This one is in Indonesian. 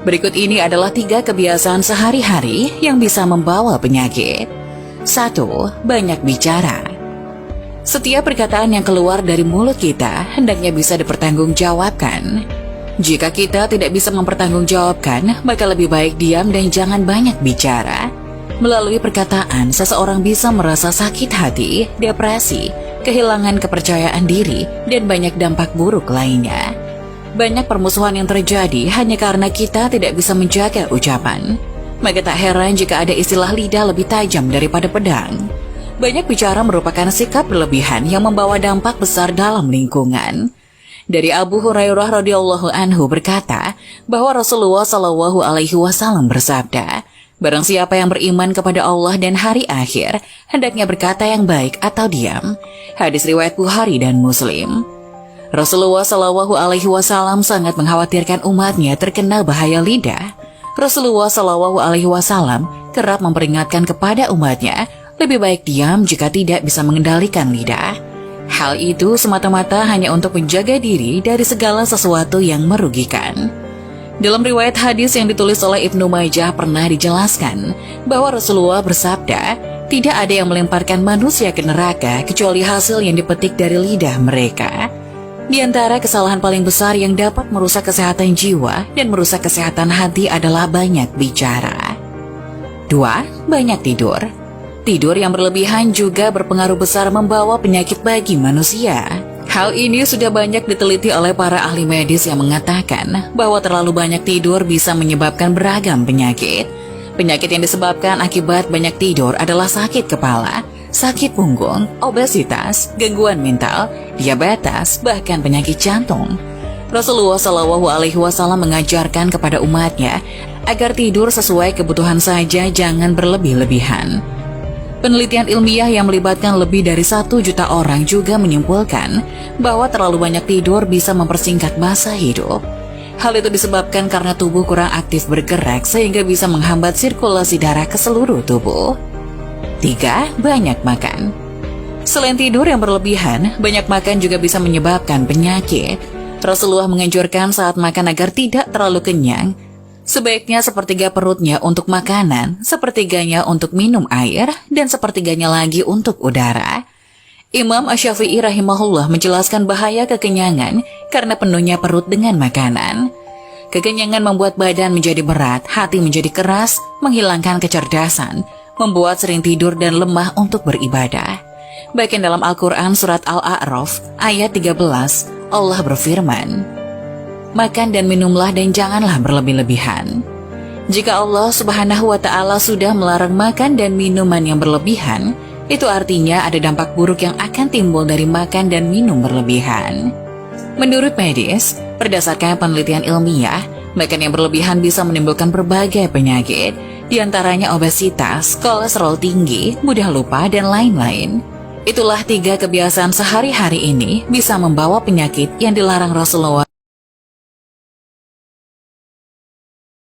Berikut ini adalah 3 kebiasaan sehari-hari yang bisa membawa penyakit. 1. Banyak bicara. Setiap perkataan yang keluar dari mulut kita hendaknya bisa dipertanggungjawabkan. Jika kita tidak bisa mempertanggungjawabkan, maka lebih baik diam dan jangan banyak bicara. Melalui perkataan, seseorang bisa merasa sakit hati, depresi, kehilangan kepercayaan diri, dan banyak dampak buruk lainnya. Banyak permusuhan yang terjadi hanya karena kita tidak bisa menjaga ucapan. Maka tak heran jika ada istilah lidah lebih tajam daripada pedang. Banyak bicara merupakan sikap berlebihan yang membawa dampak besar dalam lingkungan. Dari Abu Hurairah radhiyallahu anhu berkata bahwa Rasulullah shallallahu alaihi wasallam bersabda, "Barang siapa yang beriman kepada Allah dan hari akhir, hendaknya berkata yang baik atau diam." Hadis riwayat Bukhari dan Muslim. Rasulullah Shallallahu Alaihi Wasallam sangat mengkhawatirkan umatnya terkena bahaya lidah. Rasulullah Shallallahu Alaihi Wasallam kerap memperingatkan kepada umatnya, lebih baik diam jika tidak bisa mengendalikan lidah. Hal itu semata-mata hanya untuk menjaga diri dari segala sesuatu yang merugikan. Dalam riwayat hadis yang ditulis oleh Ibnu Majah pernah dijelaskan bahwa Rasulullah bersabda, tidak ada yang melemparkan manusia ke neraka kecuali hasil yang dipetik dari lidah mereka. Di antara kesalahan paling besar yang dapat merusak kesehatan jiwa dan merusak kesehatan hati adalah banyak bicara. 2. Banyak tidur. Tidur yang berlebihan juga berpengaruh besar membawa penyakit bagi manusia. Hal ini sudah banyak diteliti oleh para ahli medis yang mengatakan bahwa terlalu banyak tidur bisa menyebabkan beragam penyakit. Penyakit yang disebabkan akibat banyak tidur adalah sakit kepala, sakit punggung, obesitas, gangguan mental, diabetes, bahkan penyakit jantung. Rasulullah Shallallahu Alaihi Wasallam mengajarkan kepada umatnya agar tidur sesuai kebutuhan saja, jangan berlebih-lebihan. Penelitian ilmiah yang melibatkan lebih dari 1 juta orang juga menyimpulkan bahwa terlalu banyak tidur bisa mempersingkat masa hidup. Hal itu disebabkan karena tubuh kurang aktif bergerak sehingga bisa menghambat sirkulasi darah ke seluruh tubuh. 3. Banyak makan. Selain tidur yang berlebihan, banyak makan juga bisa menyebabkan penyakit. Rasulullah menganjurkan saat makan agar tidak terlalu kenyang. Sebaiknya sepertiga perutnya untuk makanan, sepertiganya untuk minum air, dan sepertiganya lagi untuk udara. Imam Asy-Syafi'i rahimahullah menjelaskan bahaya kekenyangan karena penuhnya perut dengan makanan. Kekenyangan membuat badan menjadi berat, hati menjadi keras, menghilangkan kecerdasan, membuat sering tidur dan lemah untuk beribadah. Bahkan dalam Al-Quran surat Al-A'raf ayat 13, Allah berfirman, "Makan dan minumlah dan janganlah berlebih-lebihan." Jika Allah Subhanahu wa Ta'ala sudah melarang makan dan minuman yang berlebihan, itu artinya ada dampak buruk yang akan timbul dari makan dan minum berlebihan. Menurut medis, berdasarkan penelitian ilmiah, makan yang berlebihan bisa menimbulkan berbagai penyakit, di antaranya obesitas, kolesterol tinggi, mudah lupa, dan lain-lain. Itulah 3 kebiasaan sehari-hari ini bisa membawa penyakit yang dilarang Rasulullah